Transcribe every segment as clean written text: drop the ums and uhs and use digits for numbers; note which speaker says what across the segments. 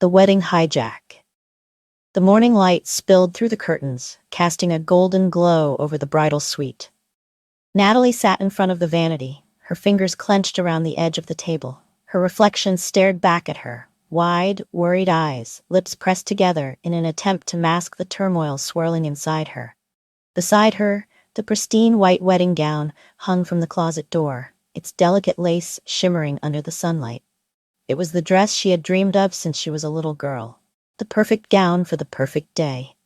Speaker 1: The wedding hijack. The morning light spilled through the curtains, casting a golden glow over the bridal suite. Natalie sat in front of the vanity, her fingers clenched around the edge of the table. Her reflection stared back at her, wide, worried eyes, lips pressed together in an attempt to mask the turmoil swirling inside her. Beside her, the pristine white wedding gown hung from the closet door, its delicate lace shimmering under the sunlight. It was the dress she had dreamed of since she was a little girl. The perfect gown for the perfect day.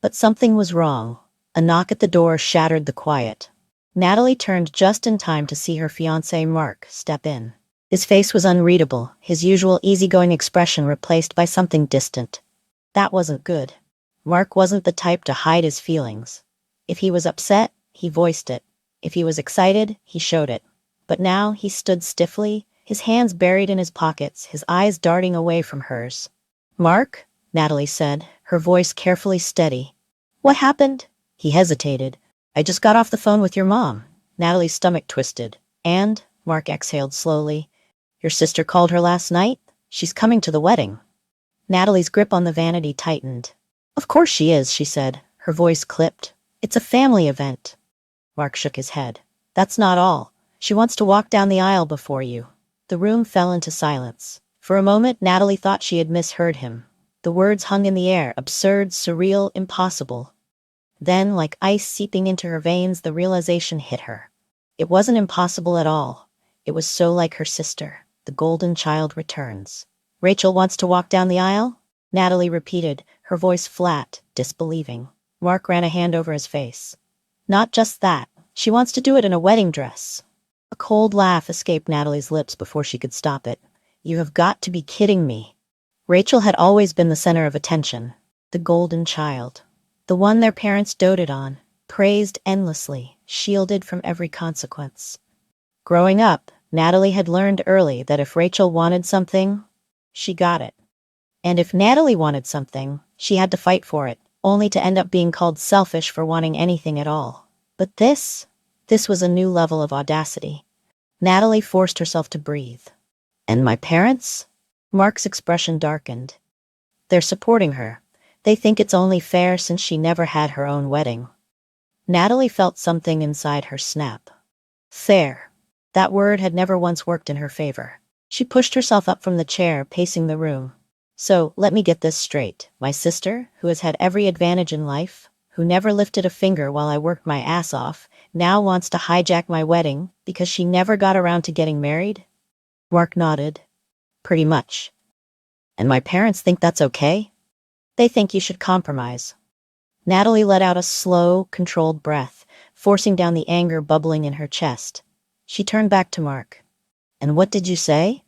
Speaker 1: But something was wrong. A knock at the door shattered the quiet. Natalie turned just in time to see her fiancé Mark step in. His face was unreadable, his usual easygoing expression replaced by something distant. That wasn't good. Mark wasn't the type to hide his feelings. If he was upset, he voiced it. If he was excited, he showed it. But now he stood stiffly, his hands buried in his pockets, his eyes darting away from hers. "Mark?" Natalie said, her voice carefully steady. "What happened?" He hesitated. "I just got off the phone with your mom." Natalie's stomach twisted. "And?" Mark exhaled slowly. "Your sister called her last night? She's coming to the wedding." Natalie's grip on the vanity tightened. "Of course she is," she said, her voice clipped. "It's a family event." Mark shook his head. "That's not all. She wants to walk down the aisle before you." The room fell into silence. For a moment, Natalie thought she had misheard him. The words hung in the air, absurd, surreal, impossible. Then, like ice seeping into her veins, the realization hit her. It wasn't impossible at all. It was so like her sister. The golden child returns. "Rachel wants to walk down the aisle?" Natalie repeated, her voice flat, disbelieving. Mark ran a hand over his face. "Not just that. She wants to do it in a wedding dress." A cold laugh escaped Natalie's lips before she could stop it. "You have got to be kidding me." Rachel had always been the center of attention. The golden child. The one their parents doted on, praised endlessly, shielded from every consequence. Growing up, Natalie had learned early that if Rachel wanted something, she got it. And if Natalie wanted something, she had to fight for it, only to end up being called selfish for wanting anything at all. But this was a new level of audacity. Natalie forced herself to breathe. "And my parents?" Mark's expression darkened. "They're supporting her. They think it's only fair since she never had her own wedding." Natalie felt something inside her snap. Fair. That word had never once worked in her favor. She pushed herself up from the chair, pacing the room. "So, let me get this straight. My sister, who has had every advantage in life, who never lifted a finger while I worked my ass off, now wants to hijack my wedding because she never got around to getting married?" Mark nodded. "Pretty much." "And my parents think that's okay?" "They think you should compromise." Natalie let out a slow, controlled breath, forcing down the anger bubbling in her chest. She turned back to Mark. "And what did you say?"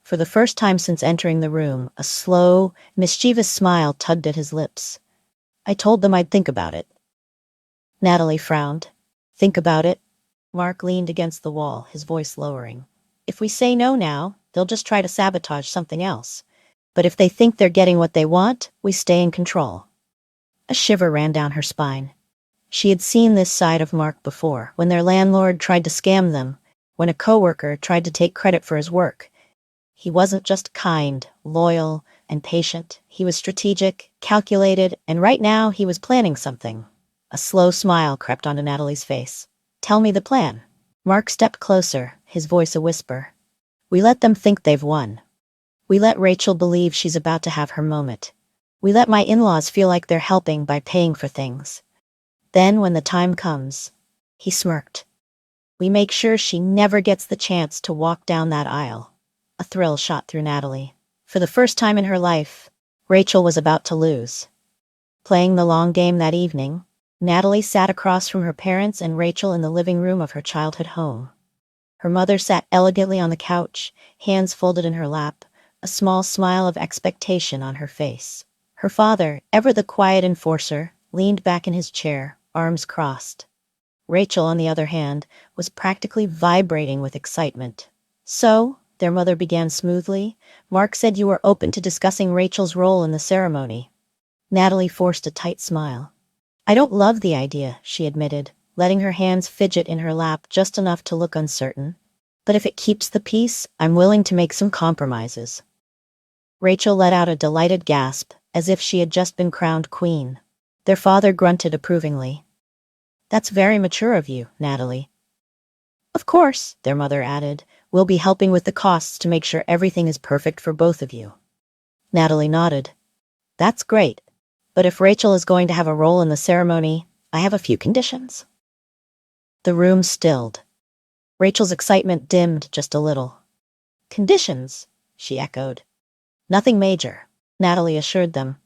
Speaker 1: For the first time since entering the room, a slow, mischievous smile tugged at his lips. "I told them I'd think about it." Natalie frowned. "Think about it?" Mark leaned against the wall, his voice lowering. "If we say no now, they'll just try to sabotage something else. But if they think they're getting what they want, we stay in control." A shiver ran down her spine. She had seen this side of Mark before, when their landlord tried to scam them, when a coworker tried to take credit for his work. He wasn't just kind, loyal, and patient. He was strategic, calculated, and right now he was planning something. A slow smile crept onto Natalie's face. "Tell me the plan." Mark stepped closer, his voice a whisper. "We let them think they've won. We let Rachel believe she's about to have her moment. We let my in-laws feel like they're helping by paying for things. Then when the time comes," he smirked, "we make sure she never gets the chance to walk down that aisle." A thrill shot through Natalie. For the first time in her life, Rachel was about to lose. Playing the long game that evening, Natalie sat across from her parents and Rachel in the living room of her childhood home. Her mother sat elegantly on the couch, hands folded in her lap, a small smile of expectation on her face. Her father, ever the quiet enforcer, leaned back in his chair, arms crossed. Rachel, on the other hand, was practically vibrating with excitement. "So," their mother began smoothly, "Mark said you were open to discussing Rachel's role in the ceremony." Natalie forced a tight smile. "I don't love the idea," she admitted, letting her hands fidget in her lap just enough to look uncertain. "But if it keeps the peace, I'm willing to make some compromises." Rachel let out a delighted gasp, as if she had just been crowned queen. Their father grunted approvingly. That's very mature of you, Natalie. Of course, their mother added. We'll be helping with the costs to make sure everything is perfect for both of you. Natalie nodded. That's great. But if Rachel is going to have a role in the ceremony, I have a few conditions. The room stilled. Rachel's excitement dimmed just a little. Conditions, she echoed. Nothing major, Natalie assured them.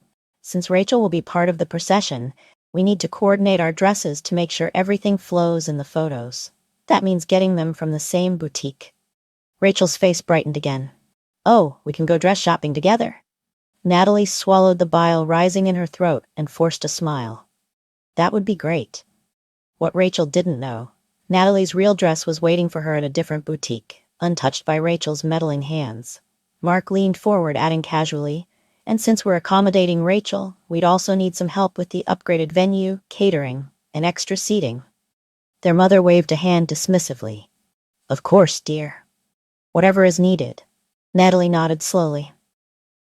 Speaker 1: Since Rachel will be part of the procession, we need to coordinate our dresses to make sure everything flows in the photos. That means getting them from the same boutique. Rachel's face brightened again. Oh, we can go dress shopping together. Natalie swallowed the bile rising in her throat and forced a smile. That would be great. What Rachel didn't know, Natalie's real dress was waiting for her at a different boutique, untouched by Rachel's meddling hands. Mark leaned forward, adding casually, and since we're accommodating Rachel, we'd also need some help with the upgraded venue, catering, and extra seating. Their mother waved a hand dismissively. Of course, dear. Whatever is needed. Natalie nodded slowly.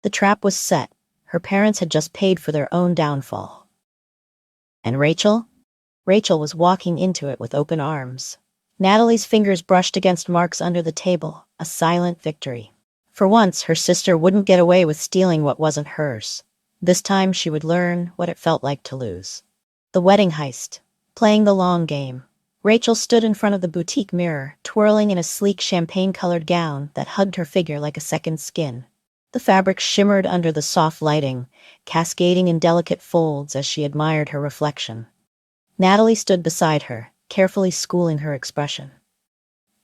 Speaker 1: The trap was set. Her parents had just paid for their own downfall. And Rachel? Rachel was walking into it with open arms. Natalie's fingers brushed against marks under the table, a silent victory. For once, her sister wouldn't get away with stealing what wasn't hers. This time she would learn what it felt like to lose. The wedding heist. Playing the long game. Rachel stood in front of the boutique mirror, twirling in a sleek champagne-colored gown that hugged her figure like a second skin. The fabric shimmered under the soft lighting, cascading in delicate folds as she admired her reflection. Natalie stood beside her, carefully schooling her expression.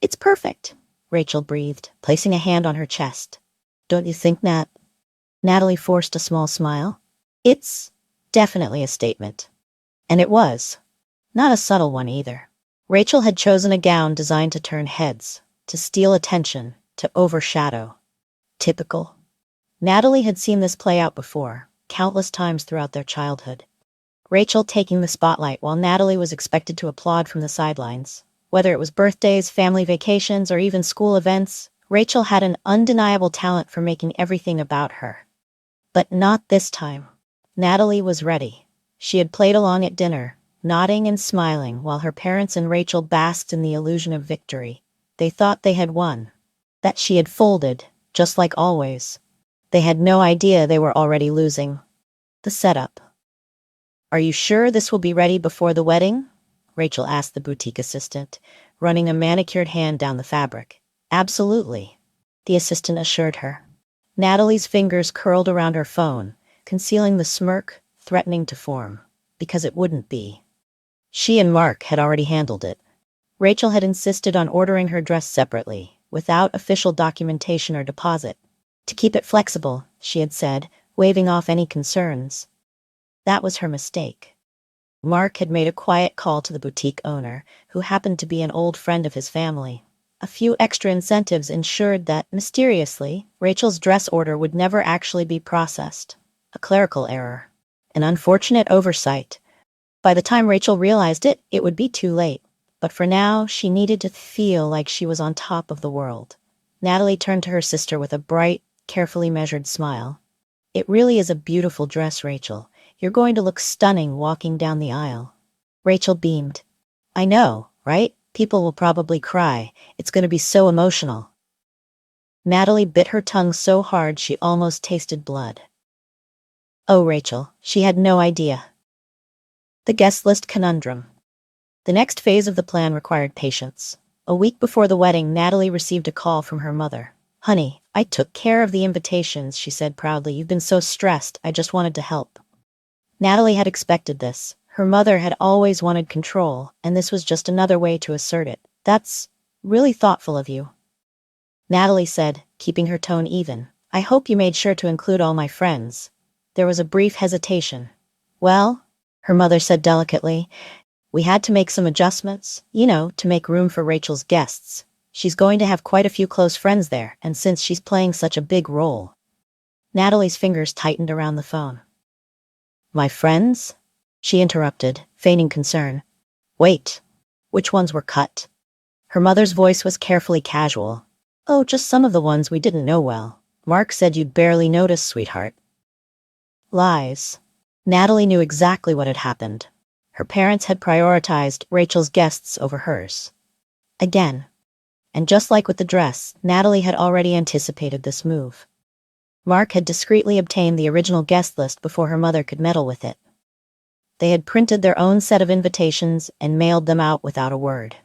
Speaker 1: It's perfect, Rachel breathed, placing a hand on her chest. Don't you think, Nat? Natalie forced a small smile. It's definitely a statement. And it was. Not a subtle one either. Rachel had chosen a gown designed to turn heads, to steal attention, to overshadow. Typical. Natalie had seen this play out before, countless times throughout their childhood. Rachel taking the spotlight while Natalie was expected to applaud from the sidelines. Whether it was birthdays, family vacations, or even school events, Rachel had an undeniable talent for making everything about her. But not this time. Natalie was ready. She had played along at dinner, nodding and smiling while her parents and Rachel basked in the illusion of victory. They thought they had won. That she had folded, just like always. They had no idea they were already losing. The setup. Are you sure this will be ready before the wedding? Rachel asked the boutique assistant, running a manicured hand down the fabric. Absolutely, the assistant assured her. Natalie's fingers curled around her phone, concealing the smirk threatening to form, because it wouldn't be. She and Mark had already handled it. Rachel had insisted on ordering her dress separately, without official documentation or deposit. To keep it flexible, she had said, waving off any concerns. That was her mistake. Mark had made a quiet call to the boutique owner, who happened to be an old friend of his family. A few extra incentives ensured that, mysteriously, Rachel's dress order would never actually be processed. A clerical error. An unfortunate oversight. By the time Rachel realized it, it would be too late. But for now, she needed to feel like she was on top of the world. Natalie turned to her sister with a bright, carefully measured smile. It really is a beautiful dress, Rachel. You're going to look stunning walking down the aisle. Rachel beamed. I know, right? People will probably cry. It's going to be so emotional. Natalie bit her tongue so hard she almost tasted blood. Oh, Rachel, she had no idea. The guest list conundrum. The next phase of the plan required patience. A week before the wedding, Natalie received a call from her mother. Honey, I took care of the invitations, she said proudly. You've been so stressed, I just wanted to help. Natalie had expected this. Her mother had always wanted control, and this was just another way to assert it. That's really thoughtful of you. Natalie said, keeping her tone even. I hope you made sure to include all my friends. There was a brief hesitation. Well, her mother said delicately, we had to make some adjustments, to make room for Rachel's guests. She's going to have quite a few close friends there, and since she's playing such a big role. Natalie's fingers tightened around the phone. My friends? She interrupted, feigning concern. Wait, which ones were cut? Her mother's voice was carefully casual. Oh, just some of the ones we didn't know well. Mark said you'd barely notice, sweetheart. Lies. Natalie knew exactly what had happened. Her parents had prioritized Rachel's guests over hers. Again. And just like with the dress, Natalie had already anticipated this move. Mark had discreetly obtained the original guest list before her mother could meddle with it. They had printed their own set of invitations and mailed them out without a word.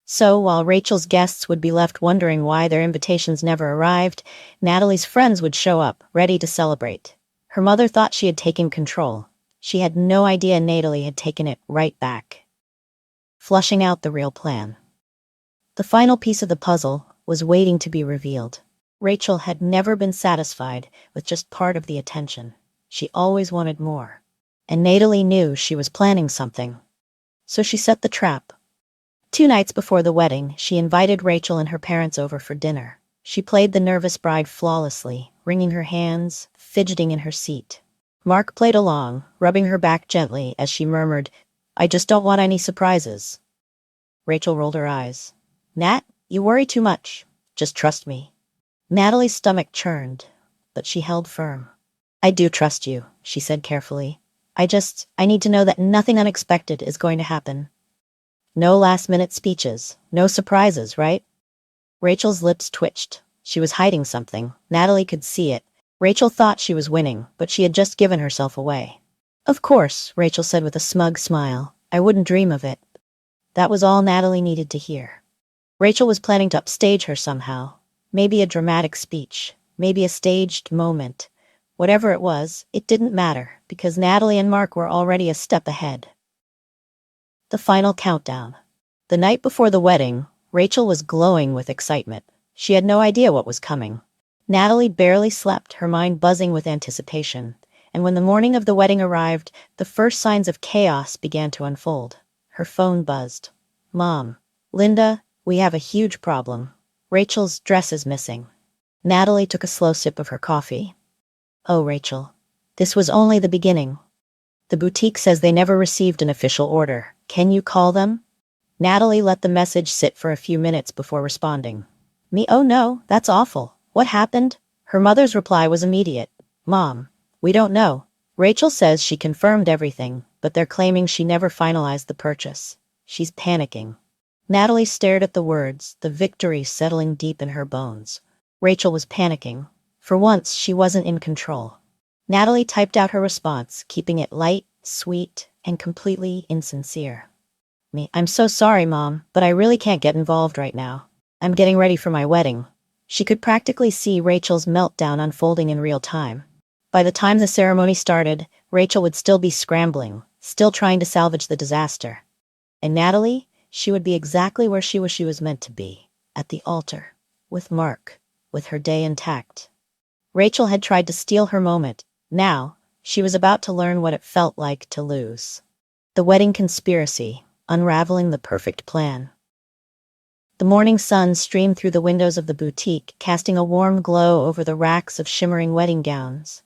Speaker 1: So, while Rachel's guests would be left wondering why their invitations never arrived, Natalie's friends would show up, ready to celebrate. Her mother thought she had taken control. She had no idea Natalie had taken it right back, flushing out the real plan. The final piece of the puzzle was waiting to be revealed. Rachel had never been satisfied with just part of the attention. She always wanted more. And Natalie knew she was planning something. So she set the trap. 2 nights before the wedding, she invited Rachel and her parents over for dinner. She played the nervous bride flawlessly, wringing her hands, fidgeting in her seat. Mark played along, rubbing her back gently as she murmured, "I just don't want any surprises." Rachel rolled her eyes. "Nat, you worry too much. Just trust me." Natalie's stomach churned, but she held firm. "I do trust you," she said carefully. I need to know that nothing unexpected is going to happen. No last-minute speeches, no surprises, right?" Rachel's lips twitched. She was hiding something. Natalie could see it. Rachel thought she was winning, but she had just given herself away. "Of course," Rachel said with a smug smile. "I wouldn't dream of it." That was all Natalie needed to hear. Rachel was planning to upstage her somehow. Maybe a dramatic speech. Maybe a staged moment. Whatever it was, it didn't matter, because Natalie and Mark were already a step ahead. The final countdown. The night before the wedding, Rachel was glowing with excitement. She had no idea what was coming. Natalie barely slept, her mind buzzing with anticipation. And when the morning of the wedding arrived, the first signs of chaos began to unfold. Her phone buzzed. "Mom. Linda, we have a huge problem. Rachel's dress is missing." Natalie took a slow sip of her coffee. "Oh, Rachel. This was only the beginning. The boutique says they never received an official order. Can you call them?" Natalie let the message sit for a few minutes before responding. "Me? Oh no, that's awful. What happened?" Her mother's reply was immediate. "Mom, we don't know. Rachel says she confirmed everything, but they're claiming she never finalized the purchase. She's panicking." Natalie stared at the words, the victory settling deep in her bones. Rachel was panicking. For once, she wasn't in control. Natalie typed out her response, keeping it light, sweet, and completely insincere. "I'm so sorry, Mom, but I really can't get involved right now. I'm getting ready for my wedding." She could practically see Rachel's meltdown unfolding in real time. By the time the ceremony started, Rachel would still be scrambling, still trying to salvage the disaster. And Natalie, she would be exactly where she was meant to be, at the altar, with Mark, with her day intact. Rachel had tried to steal her moment. Now, she was about to learn what it felt like to lose. The wedding conspiracy, unraveling the perfect plan. The morning sun streamed through the windows of the boutique, casting a warm glow over the racks of shimmering wedding gowns.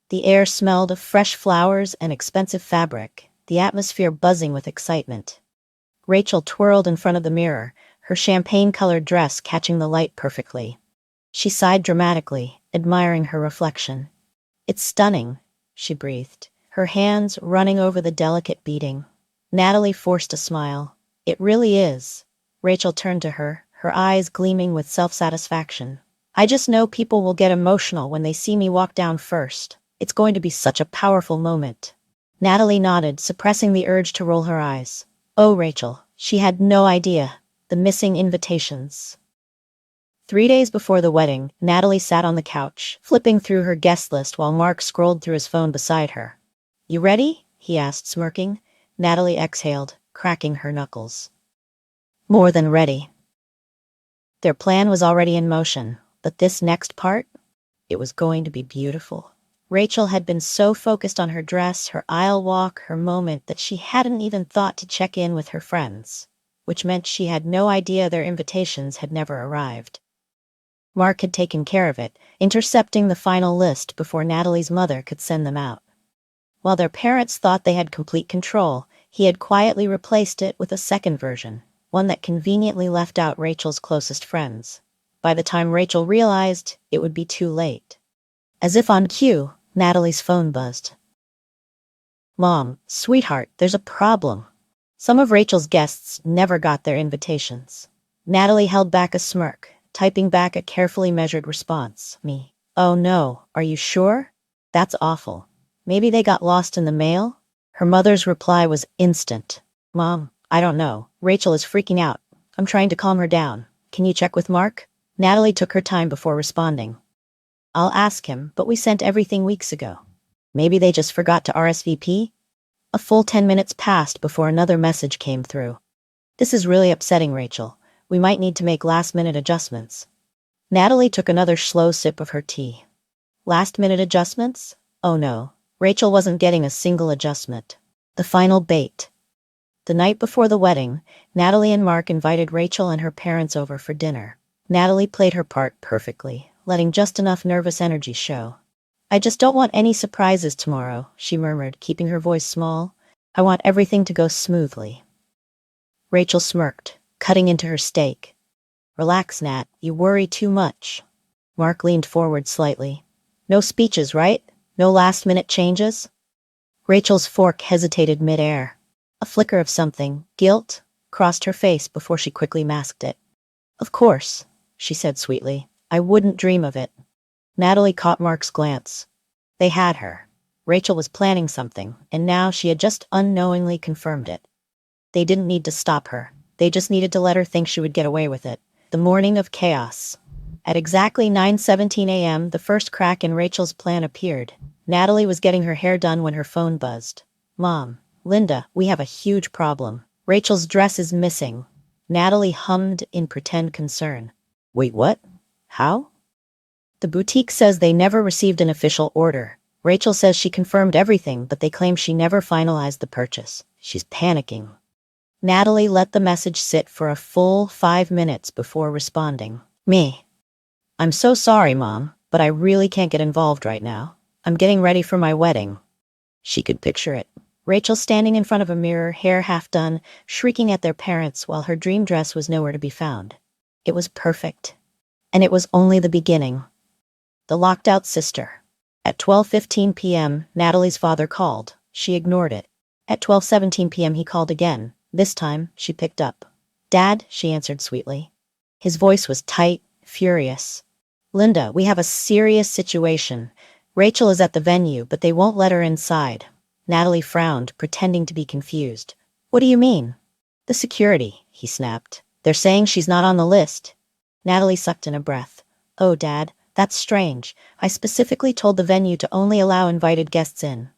Speaker 1: The air smelled of fresh flowers and expensive fabric, the atmosphere buzzing with excitement. Rachel twirled in front of the mirror, her champagne-colored dress catching the light perfectly. She sighed dramatically, admiring her reflection. "It's stunning," she breathed, her hands running over the delicate beading. Natalie forced a smile. "It really is." Rachel turned to her, her eyes gleaming with self-satisfaction. "I just know people will get emotional when they see me walk down first. It's going to be such a powerful moment." Natalie nodded, suppressing the urge to roll her eyes. Oh, Rachel, she had no idea. The missing invitations. 3 days before the wedding, Natalie sat on the couch, flipping through her guest list while Mark scrolled through his phone beside her. "You ready?" he asked, smirking. Natalie exhaled, cracking her knuckles. More than ready. Their plan was already in motion, but this next part? It was going to be beautiful. Rachel had been so focused on her dress, her aisle walk, her moment, that she hadn't even thought to check in with her friends, which meant she had no idea their invitations had never arrived. Mark had taken care of it, intercepting the final list before Natalie's mother could send them out. While their parents thought they had complete control, he had quietly replaced it with a second version, one that conveniently left out Rachel's closest friends. By the time Rachel realized, it would be too late. As if on cue, Natalie's phone buzzed. "Mom, sweetheart, there's a problem." Some of Rachel's guests never got their invitations. Natalie held back a smirk, typing back a carefully measured response. Me. "Oh no, are you sure? That's awful. Maybe they got lost in the mail?" Her mother's reply was instant. "Mom, I don't know. Rachel is freaking out. I'm trying to calm her down. Can you check with Mark?" Natalie took her time before responding. "I'll ask him, but we sent everything weeks ago. Maybe they just forgot to RSVP?" A full 10 minutes passed before another message came through. "This is really upsetting, Rachel. We might need to make last-minute adjustments." Natalie took another slow sip of her tea. Last-minute adjustments? Oh no. Rachel wasn't getting a single adjustment. The final bait. The night before the wedding, Natalie and Mark invited Rachel and her parents over for dinner. Natalie played her part perfectly, letting just enough nervous energy show. "I just don't want any surprises tomorrow," she murmured, keeping her voice small. "I want everything to go smoothly." Rachel smirked, cutting into her steak. "Relax, Nat, you worry too much." Mark leaned forward slightly. "No speeches, right? No last-minute changes?" Rachel's fork hesitated mid-air. A flicker of something, guilt, crossed her face before she quickly masked it. "Of course," she said sweetly. "I wouldn't dream of it." Natalie caught Mark's glance. They had her. Rachel was planning something, and now she had just unknowingly confirmed it. They didn't need to stop her. They just needed to let her think she would get away with it. The morning of chaos. At exactly 9:17 a.m., the first crack in Rachel's plan appeared. Natalie was getting her hair done when her phone buzzed. "Mom, Linda, we have a huge problem. Rachel's dress is missing." Natalie hummed in pretend concern. "Wait, what? How?" "The boutique says they never received an official order. Rachel says she confirmed everything, but they claim she never finalized the purchase. She's panicking." Natalie let the message sit for a full 5 minutes before responding. "Me. I'm so sorry, Mom, but I really can't get involved right now. I'm getting ready for my wedding." She could picture it. Rachel standing in front of a mirror, hair half done, shrieking at their parents while her dream dress was nowhere to be found. It was perfect. And it was only the beginning. The locked-out sister. At 12:15 p.m., Natalie's father called. She ignored it. At 12:17 p.m. he called again. This time, she picked up. "Dad," she answered sweetly. His voice was tight, furious. "Linda, we have a serious situation. Rachel is at the venue, but they won't let her inside." Natalie frowned, pretending to be confused. "What do you mean?" "The security," he snapped. "They're saying she's not on the list." Natalie sucked in a breath. "Oh, Dad, that's strange. I specifically told the venue to only allow invited guests in."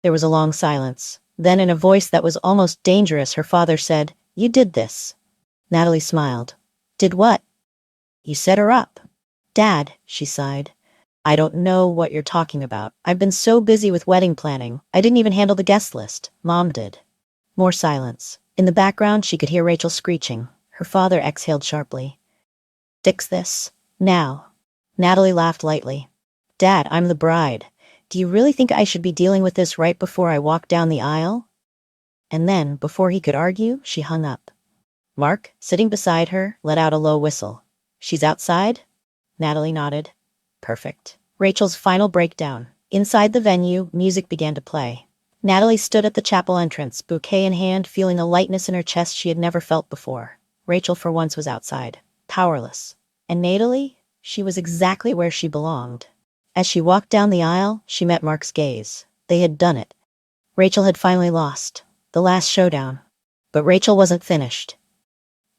Speaker 1: There was a long silence. Then, in a voice that was almost dangerous, her father said, "You did this." Natalie smiled. "Did what?" "You set her up." "Dad," she sighed. "I don't know what you're talking about. I've been so busy with wedding planning. I didn't even handle the guest list. Mom did." More silence. In the background, she could hear Rachel screeching. Her father exhaled sharply. "Fix this. Now." Natalie laughed lightly. "Dad, I'm the bride. Do you really think I should be dealing with this right before I walk down the aisle?" And then, before he could argue, she hung up. Mark, sitting beside her, let out a low whistle. "She's outside?" Natalie nodded. "Perfect." Rachel's final breakdown. Inside the venue, music began to play. Natalie stood at the chapel entrance, bouquet in hand, feeling a lightness in her chest she had never felt before. Rachel, for once, was outside, powerless. And Natalie? She was exactly where she belonged. As she walked down the aisle, she met Mark's gaze. They had done it. Rachel had finally lost. The last showdown. But Rachel wasn't finished.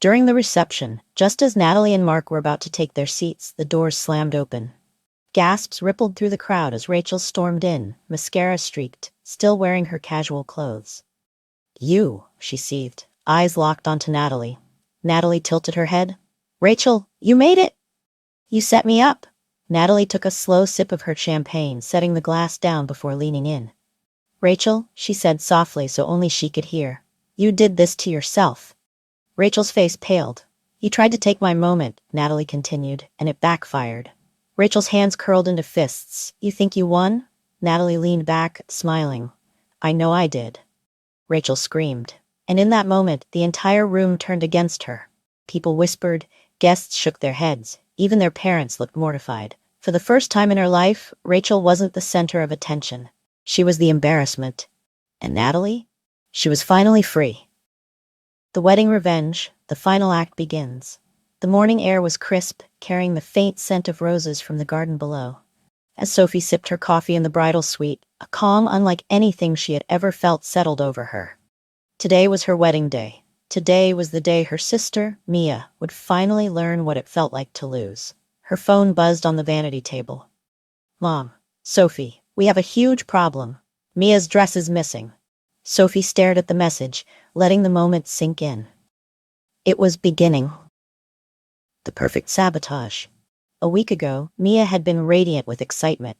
Speaker 1: During the reception, just as Natalie and Mark were about to take their seats, the doors slammed open. Gasps rippled through the crowd as Rachel stormed in, mascara streaked, still wearing her casual clothes. "You," she seethed, eyes locked onto Natalie. Natalie tilted her head. "Rachel, you made it!" "You set me up." Natalie took a slow sip of her champagne, setting the glass down before leaning in. "Rachel," she said softly so only she could hear, "you did this to yourself." Rachel's face paled. "You tried to take my moment," Natalie continued, "and it backfired." Rachel's hands curled into fists. "You think you won?" Natalie leaned back, smiling. "I know I did." Rachel screamed. And in that moment, the entire room turned against her. People whispered, guests shook their heads, Even their parents looked mortified. For the first time in her life, Rachel wasn't the center of attention. She was the embarrassment. And Natalie? She was finally free. The wedding revenge, the final act begins. The morning air was crisp, carrying the faint scent of roses from the garden below. As Sophie sipped her coffee in the bridal suite, a calm unlike anything she had ever felt settled over her. Today was her wedding day. Today was the day her sister, Mia, would finally learn what it felt like to lose. Her phone buzzed on the vanity table. Mom, Sophie, we have a huge problem. Mia's dress is missing. Sophie stared at the message, letting the moment sink in. It was beginning. The perfect sabotage. A week ago, Mia had been radiant with excitement,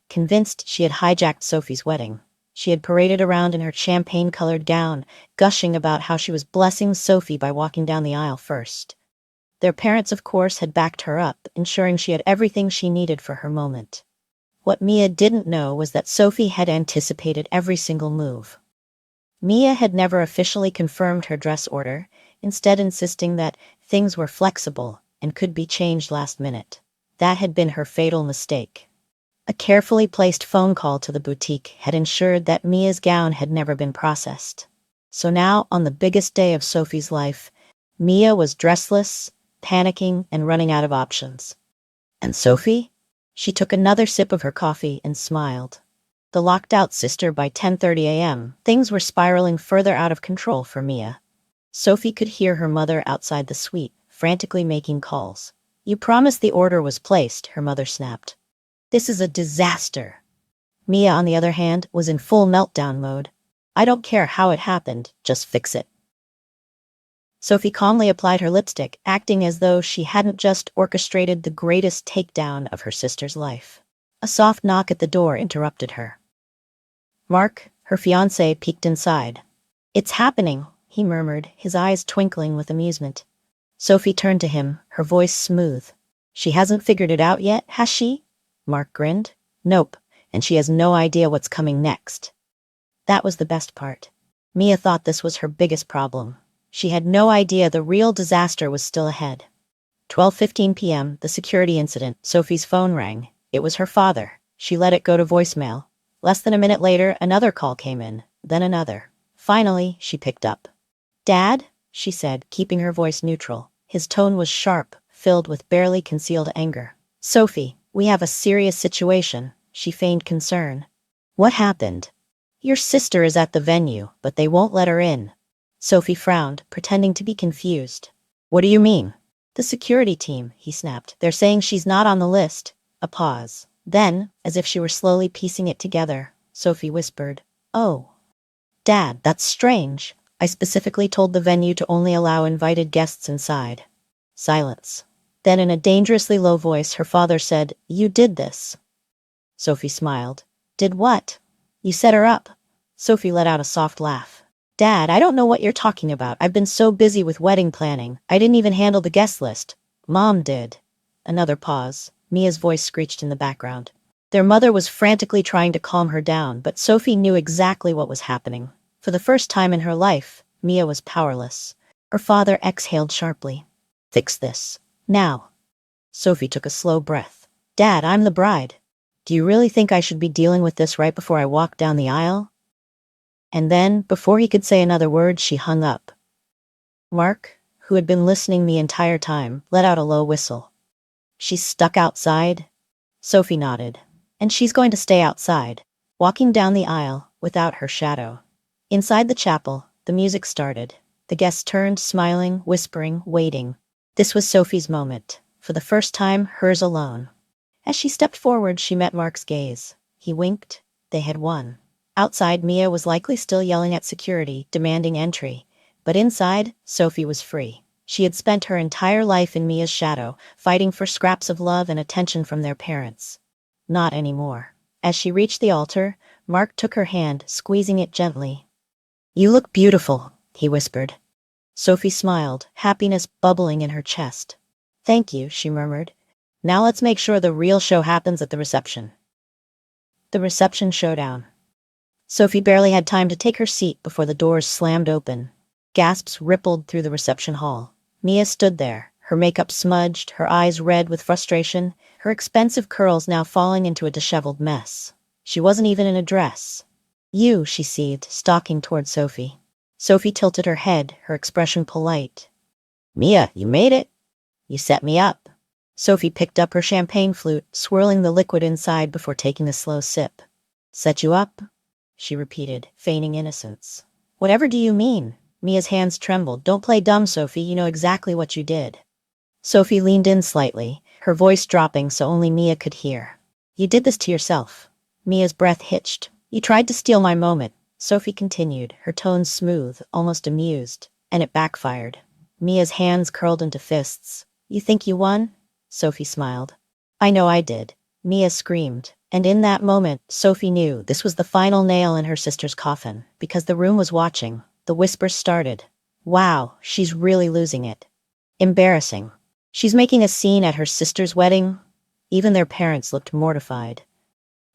Speaker 1: convinced she had hijacked Sophie's wedding. She had paraded around in her champagne-colored gown, gushing about how she was blessing Sophie by walking down the aisle first. Their parents, of course, had backed her up, ensuring she had everything she needed for her moment. What Mia didn't know was that Sophie had anticipated every single move. Mia had never officially confirmed her dress order, instead insisting that things were flexible and could be changed last minute. That had been her fatal mistake. A carefully placed phone call to the boutique had ensured that Mia's gown had never been processed. So now, on the biggest day of Sophie's life, Mia was dressless, panicking, and running out of options. And Sophie? She took another sip of her coffee and smiled. The locked-out sister by 10:30 a.m., things were spiraling further out of control for Mia. Sophie could hear her mother outside the suite, frantically making calls. You promised the order was placed, her mother snapped. This is a disaster. Mia, on the other hand, was in full meltdown mode. I don't care how it happened, just fix it. Sophie calmly applied her lipstick, acting as though she hadn't just orchestrated the greatest takedown of her sister's life. A soft knock at the door interrupted her. Mark, her fiancé, peeked inside. It's happening, he murmured, his eyes twinkling with amusement. Sophie turned to him, her voice smooth. She hasn't figured it out yet, has she? Mark grinned. Nope, and she has no idea what's coming next. That was the best part. Mia thought this was her biggest problem. She had no idea the real disaster was still ahead. 12:15 p.m., the security incident. Sophie's phone rang. It was her father. She let it go to voicemail. Less than a minute later, another call came in, then another. Finally, she picked up. Dad? She said, keeping her voice neutral. His tone was sharp, filled with barely concealed anger. Sophie, we have a serious situation, she feigned concern. What happened? Your sister is at the venue, but they won't let her in. Sophie frowned, pretending to be confused. What do you mean? The security team, he snapped. They're saying she's not on the list. A pause. Then, as if she were slowly piecing it together, Sophie whispered, Oh. Dad, that's strange. I specifically told the venue to only allow invited guests inside. Silence. Then in a dangerously low voice, her father said, You did this. Sophie smiled. Did what? You set her up. Sophie let out a soft laugh. Dad, I don't know what you're talking about. I've been so busy with wedding planning. I didn't even handle the guest list. Mom did. Another pause. Mia's voice screeched in the background. Their mother was frantically trying to calm her down, but Sophie knew exactly what was happening. For the first time in her life, Mia was powerless. Her father exhaled sharply. Fix this. Now. Sophie took a slow breath. Dad, I'm the bride. Do you really think I should be dealing with this right before I walk down the aisle? And then, before he could say another word, she hung up. Mark, who had been listening the entire time, let out a low whistle. She's stuck outside? Sophie nodded. And she's going to stay outside, walking down the aisle without her shadow. Inside the chapel, the music started. The guests turned, smiling, whispering, waiting. This was Sophie's moment, for the first time, hers alone. As she stepped forward, she met Mark's gaze. He winked. They had won. Outside, Mia was likely still yelling at security, demanding entry. But inside, Sophie was free. She had spent her entire life in Mia's shadow, fighting for scraps of love and attention from their parents. Not anymore. As she reached the altar, Mark took her hand, squeezing it gently. You look beautiful, he whispered. Sophie smiled, happiness bubbling in her chest. Thank you, she murmured. Now let's make sure the real show happens at the reception. The reception showdown. Sophie barely had time to take her seat before the doors slammed open. Gasps rippled through the reception hall. Mia stood there, her makeup smudged, her eyes red with frustration, her expensive curls now falling into a disheveled mess. She wasn't even in a dress. "You," she seethed, stalking toward Sophie. Sophie tilted her head, her expression polite. "Mia, you made it. You set me up." Sophie picked up her champagne flute, swirling the liquid inside before taking a slow sip. "Set you up?" she repeated, feigning innocence. "Whatever do you mean?" Mia's hands trembled. "Don't play dumb, Sophie. You know exactly what you did." Sophie leaned in slightly, her voice dropping so only Mia could hear. "You did this to yourself." Mia's breath hitched. "You tried to steal my moment," Sophie continued, her tone smooth, almost amused, "and it backfired." Mia's hands curled into fists. "You think you won?" Sophie smiled. "I know I did." Mia screamed, and in that moment, Sophie knew this was the final nail in her sister's coffin, because the room was watching. The whispers started. "Wow, she's really losing it. Embarrassing. She's making a scene at her sister's wedding." Even their parents looked mortified.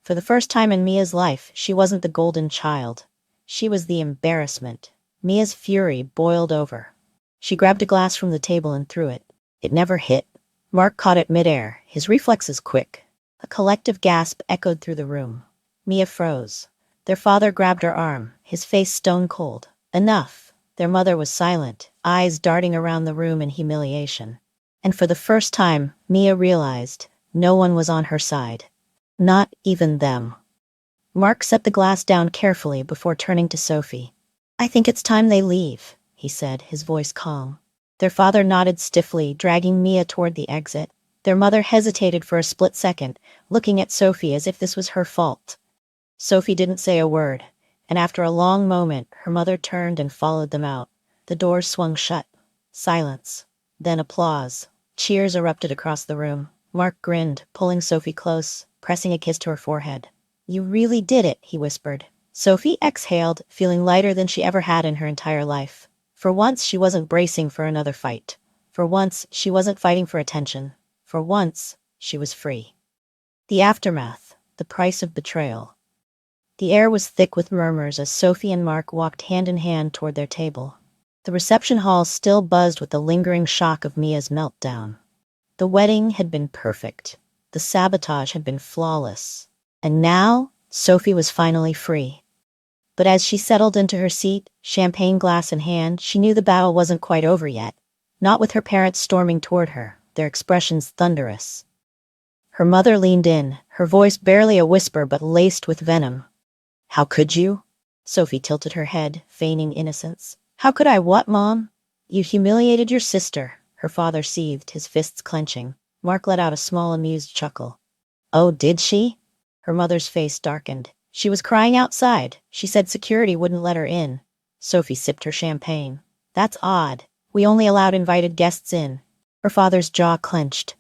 Speaker 1: For the first time in Mia's life, she wasn't the golden child. She was the embarrassment. Mia's fury boiled over. She grabbed a glass from the table and threw it. It never hit. Mark caught it midair, his reflexes quick. A collective gasp echoed through the room. Mia froze. Their father grabbed her arm, his face stone cold. Enough. Their mother was silent, eyes darting around the room in humiliation. And for the first time, Mia realized no one was on her side. Not even them. Mark set the glass down carefully before turning to Sophie. "I think it's time they leave," he said, his voice calm. Their father nodded stiffly, dragging Mia toward the exit. Their mother hesitated for a split second, looking at Sophie as if this was her fault. Sophie didn't say a word, and after a long moment, her mother turned and followed them out. The doors swung shut. Silence. Then applause. Cheers erupted across the room. Mark grinned, pulling Sophie close, pressing a kiss to her forehead. "You really did it," he whispered. Sophie exhaled, feeling lighter than she ever had in her entire life. For once, she wasn't bracing for another fight. For once, she wasn't fighting for attention. For once, she was free. The aftermath. The price of betrayal. The air was thick with murmurs as Sophie and Mark walked hand in hand toward their table. The reception hall still buzzed with the lingering shock of Mia's meltdown. The wedding had been perfect. The sabotage had been flawless. And now, Sophie was finally free. But as she settled into her seat, champagne glass in hand, she knew the battle wasn't quite over yet. Not with her parents storming toward her, their expressions thunderous. Her mother leaned in, her voice barely a whisper but laced with venom. "How could you?" Sophie tilted her head, feigning innocence. "How could I what, Mom?" "You humiliated your sister," her father seethed, his fists clenching. Mark let out a small amused chuckle. "Oh, did she?" Her mother's face darkened. "She was crying outside. She said security wouldn't let her in." Sophie sipped her champagne. "That's odd. We only allowed invited guests in." Her father's jaw clenched.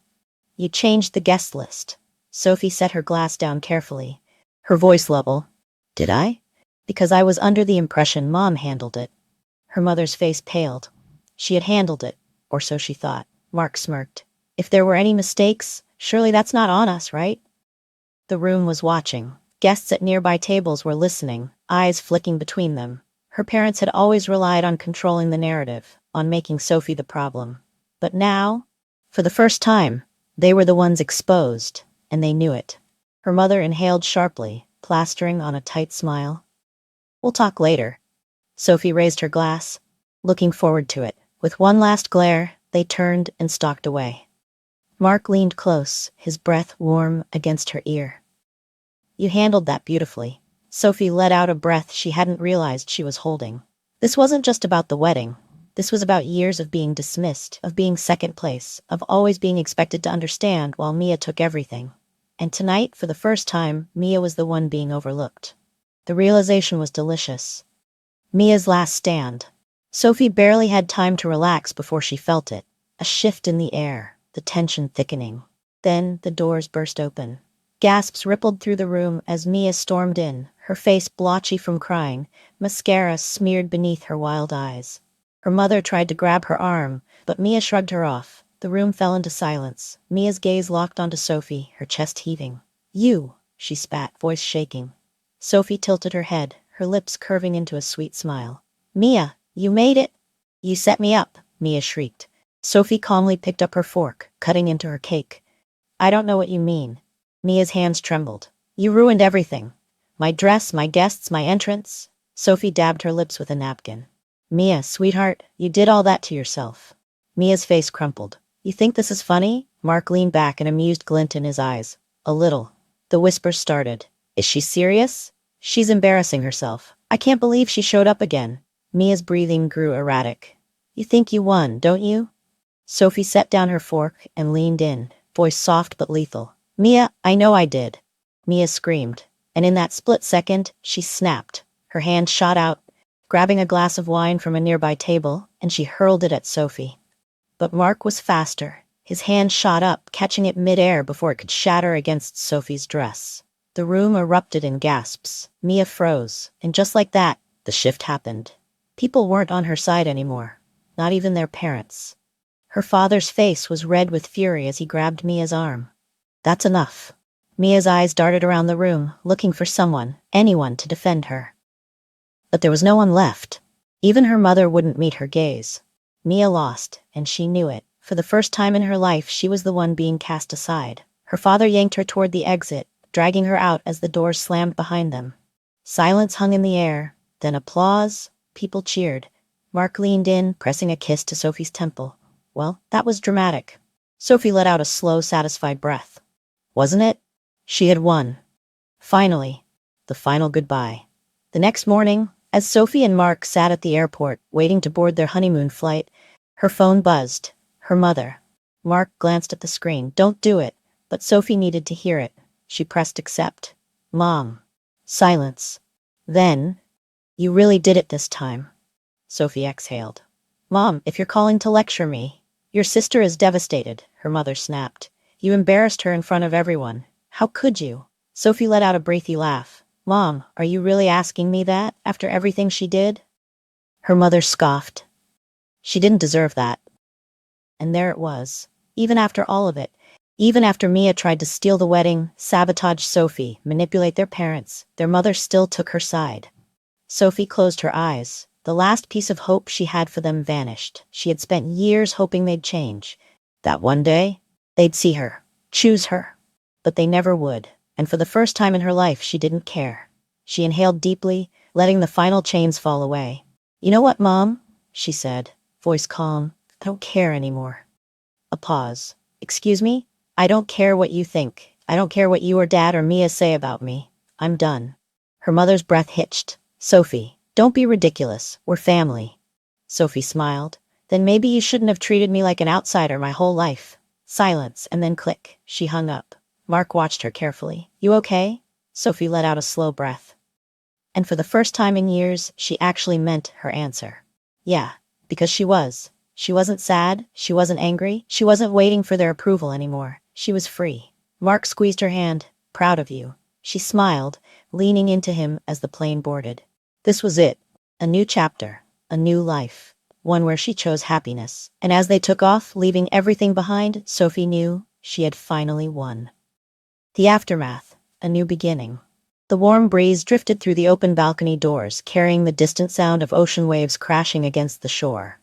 Speaker 1: "You changed the guest list." Sophie set her glass down carefully, her voice level. "Did I?" "Because I was under the impression Mom handled it." Her mother's face paled. She had handled it, or so she thought. Mark smirked. "If there were any mistakes, surely that's not on us, right?" The room was watching. Guests at nearby tables were listening, eyes flicking between them. Her parents had always relied on controlling the narrative, on making Sophie the problem. But now, for the first time, they were the ones exposed, and they knew it. Her mother inhaled sharply, plastering on a tight smile. "We'll talk later." Sophie raised her glass, looking forward to it. With one last glare, they turned and stalked away. Mark leaned close, his breath warm against her ear. "You handled that beautifully." Sophie let out a breath she hadn't realized she was holding. This wasn't just about the wedding. This was about years of being dismissed, of being second place, of always being expected to understand while Mia took everything. And tonight, for the first time, Mia was the one being overlooked. The realization was delicious. Mia's last stand. Sophie barely had time to relax before she felt it. A shift in the air, the tension thickening. Then the doors burst open. Gasps rippled through the room as Mia stormed in, her face blotchy from crying, mascara smeared beneath her wild eyes. Her mother tried to grab her arm, but Mia shrugged her off. The room fell into silence. Mia's gaze locked onto Sophie, her chest heaving. "You," she spat, voice shaking. Sophie tilted her head, her lips curving into a sweet smile. "Mia, you made it." "You set me up," Mia shrieked. Sophie calmly picked up her fork, cutting into her cake. I don't know what you mean. Mia's hands trembled. You ruined everything. My dress, my guests, my entrance. Sophie dabbed her lips with a napkin. Mia, sweetheart, you did all that to yourself. Mia's face crumpled. You think this is funny? Mark leaned back, an amused glint in his eyes. A little. The whispers started. Is she serious? She's embarrassing herself. I can't believe she showed up again. Mia's breathing grew erratic. You think you won, don't you? Sophie set down her fork and leaned in, voice soft but lethal. Mia, I know I did. Mia screamed, and in that split second, she snapped. Her hand shot out, grabbing a glass of wine from a nearby table, and she hurled it at Sophie. But Mark was faster. His hand shot up, catching it mid-air before it could shatter against Sophie's dress. The room erupted in gasps. Mia froze, and just like that, the shift happened. People weren't on her side anymore, not even their parents. Her father's face was red with fury as he grabbed Mia's arm. That's enough. Mia's eyes darted around the room, looking for someone, anyone to defend her. But there was no one left. Even her mother wouldn't meet her gaze. Mia lost, and she knew it. For the first time in her life, she was the one being cast aside. Her father yanked her toward the exit, dragging her out as the doors slammed behind them. Silence hung in the air, then applause. People cheered. Mark leaned in, pressing a kiss to Sophie's temple. Well, that was dramatic. Sophie let out a slow, satisfied breath. Wasn't it? She had won. Finally. The final goodbye. The next morning, as Sophie and Mark sat at the airport, waiting to board their honeymoon flight, her phone buzzed. Her mother. Mark glanced at the screen. Don't do it. But Sophie needed to hear it. She pressed accept. Mom. Silence. Then, you really did it this time. Sophie exhaled. Mom, if you're calling to lecture me. Your sister is devastated, her mother snapped. You embarrassed her in front of everyone. How could you? Sophie let out a breathy laugh. Mom, are you really asking me that, after everything she did? Her mother scoffed. She didn't deserve that. And there it was. Even after all of it, even after Mia tried to steal the wedding, sabotage Sophie, manipulate their parents, their mother still took her side. Sophie closed her eyes. The last piece of hope she had for them vanished. She had spent years hoping they'd change. That one day, they'd see her, choose her. But they never would, and for the first time in her life, she didn't care. She inhaled deeply, letting the final chains fall away. You know what, Mom? She said, voice calm. I don't care anymore. A pause. Excuse me? I don't care what you think. I don't care what you or Dad or Mia say about me. I'm done. Her mother's breath hitched. Sophie, don't be ridiculous. We're family. Sophie smiled. Then maybe you shouldn't have treated me like an outsider my whole life. Silence, and then click. She hung up. Mark watched her carefully. You okay? Sophie let out a slow breath. And for the first time in years, she actually meant her answer. Yeah, because she was. She wasn't sad, she wasn't angry, she wasn't waiting for their approval anymore. She was free. Mark squeezed her hand. Proud of you. She smiled, leaning into him as the plane boarded. This was it. A new chapter. A new life. One where she chose happiness. And as they took off, leaving everything behind, Sophie knew she had finally won. The aftermath. A new beginning. The warm breeze drifted through the open balcony doors, carrying the distant sound of ocean waves crashing against the shore.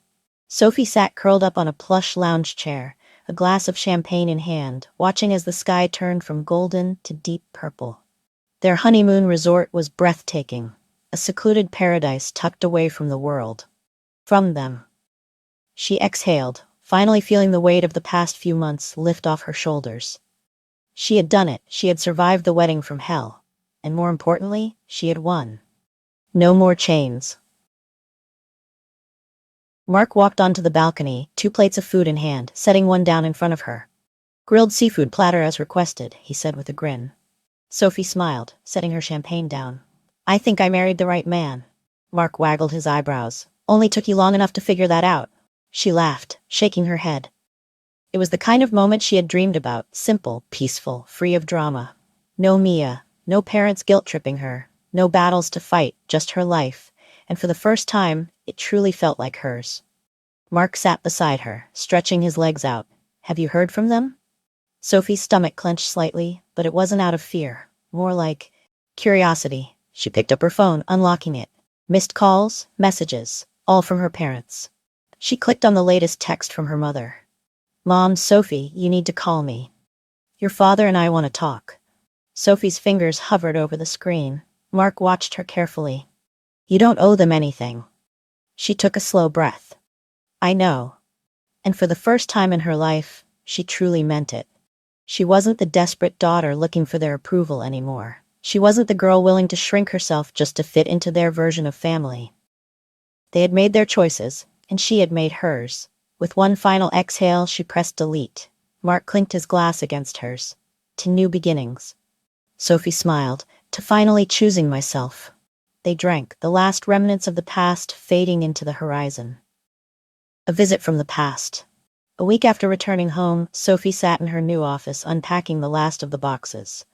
Speaker 1: Sophie sat curled up on a plush lounge chair, a glass of champagne in hand, watching as the sky turned from golden to deep purple. Their honeymoon resort was breathtaking, a secluded paradise tucked away from the world. From them. She exhaled, finally feeling the weight of the past few months lift off her shoulders. She had done it. She had survived the wedding from hell. And more importantly, she had won. No more chains. Mark walked onto the balcony, 2 plates of food in hand, setting one down in front of her. Grilled seafood platter as requested, he said with a grin. Sophie smiled, setting her champagne down. I think I married the right man. Mark waggled his eyebrows. Only took you long enough to figure that out. She laughed, shaking her head. It was the kind of moment she had dreamed about, simple, peaceful, free of drama. No Mia, no parents guilt-tripping her, no battles to fight, just her life. And for the first time, it truly felt like hers. Mark sat beside her, stretching his legs out. Have you heard from them? Sophie's stomach clenched slightly, but it wasn't out of fear. More like curiosity. She picked up her phone, unlocking it. Missed calls, messages, all from her parents. She clicked on the latest text from her mother. Mom, Sophie, you need to call me. Your father and I want to talk. Sophie's fingers hovered over the screen. Mark watched her carefully. You don't owe them anything. She took a slow breath. I know. And for the first time in her life, she truly meant it. She wasn't the desperate daughter looking for their approval anymore. She wasn't the girl willing to shrink herself just to fit into their version of family. They had made their choices, and she had made hers. With one final exhale, she pressed delete. Mark clinked his glass against hers. To new beginnings. Sophie smiled. To finally choosing myself. They drank, the last remnants of the past fading into the horizon. A visit from the past. A week after returning home, Sophie sat in her new office unpacking the last of the boxes.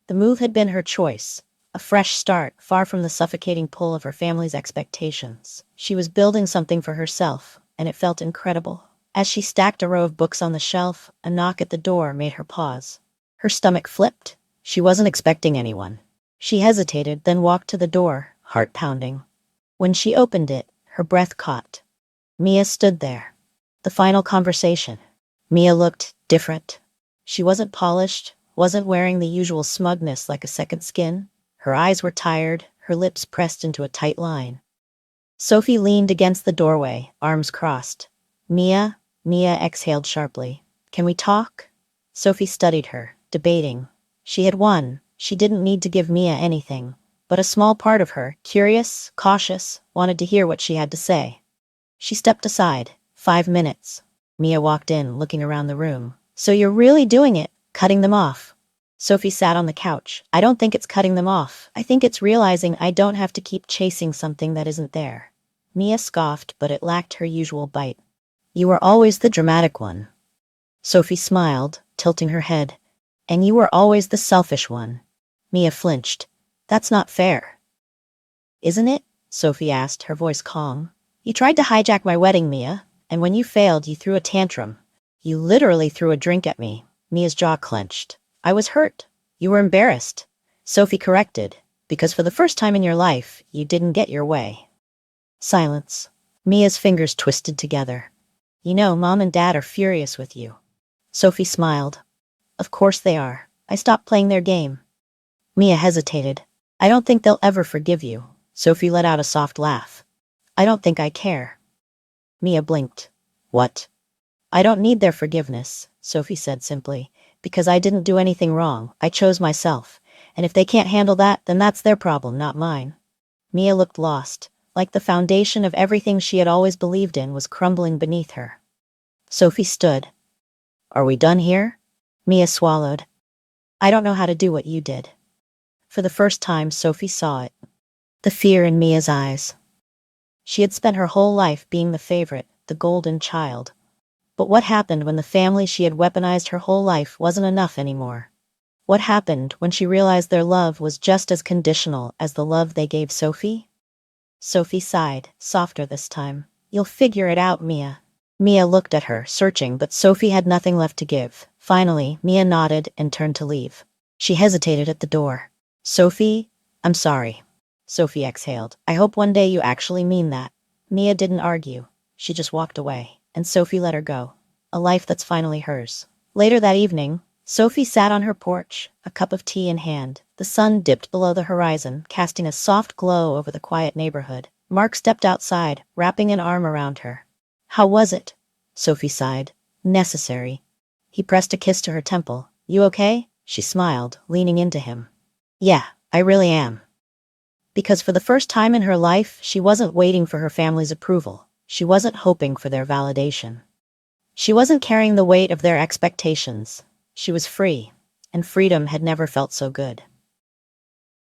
Speaker 1: The move had been her choice. A fresh start, far from the suffocating pull of her family's expectations. She was building something for herself, and it felt incredible. As she stacked a row of books on the shelf, a knock at the door made her pause. Her stomach flipped. She wasn't expecting anyone. She hesitated, then walked to the door, heart pounding. When she opened it, her breath caught. Mia stood there. The final conversation. Mia looked different. She wasn't polished, wasn't wearing the usual smugness like a second skin. Her eyes were tired, her lips pressed into a tight line. Sophie leaned against the doorway, arms crossed. Mia exhaled sharply. Can we talk? Sophie studied her, debating. She had won. She didn't need to give Mia anything. But a small part of her, curious, cautious, wanted to hear what she had to say. She stepped aside. 5 minutes. Mia walked in, looking around the room. So you're really doing it, cutting them off. Sophie sat on the couch. I don't think it's cutting them off. I think it's realizing I don't have to keep chasing something that isn't there. Mia scoffed, but it lacked her usual bite. You were always the dramatic one. Sophie smiled, tilting her head. And you were always the selfish one. Mia flinched. That's not fair. Isn't it? Sophie asked, her voice calm. You tried to hijack my wedding, Mia, and when you failed, you threw a tantrum. You literally threw a drink at me. Mia's jaw clenched. I was hurt. You were embarrassed. Sophie corrected, because for the first time in your life, you didn't get your way. Silence. Mia's fingers twisted together. You know, Mom and Dad are furious with you. Sophie smiled. Of course they are. I stopped playing their game. Mia hesitated. I don't think they'll ever forgive you. Sophie let out a soft laugh. I don't think I care. Mia blinked. What? I don't need their forgiveness, Sophie said simply, because I didn't do anything wrong. I chose myself. And if they can't handle that, then that's their problem, not mine. Mia looked lost, like the foundation of everything she had always believed in was crumbling beneath her. Sophie stood. Are we done here? Mia swallowed. I don't know how to do what you did. For the first time, Sophie saw it. The fear in Mia's eyes. She had spent her whole life being the favorite, the golden child. But what happened when the family she had weaponized her whole life wasn't enough anymore? What happened when she realized their love was just as conditional as the love they gave Sophie? Sophie sighed, softer this time. You'll figure it out, Mia. Mia looked at her, searching, but Sophie had nothing left to give. Finally, Mia nodded and turned to leave. She hesitated at the door. Sophie, I'm sorry. Sophie exhaled. I hope one day you actually mean that. Mia didn't argue. She just walked away, and Sophie let her go. A life that's finally hers. Later that evening, Sophie sat on her porch, a cup of tea in hand. The sun dipped below the horizon, casting a soft glow over the quiet neighborhood. Mark stepped outside, wrapping an arm around her. How was it? Sophie sighed. Necessary. He pressed a kiss to her temple. You okay? She smiled, leaning into him. Yeah, I really am. Because for the first time in her life, she wasn't waiting for her family's approval. She wasn't hoping for their validation. She wasn't carrying the weight of their expectations. She was free, and freedom had never felt so good.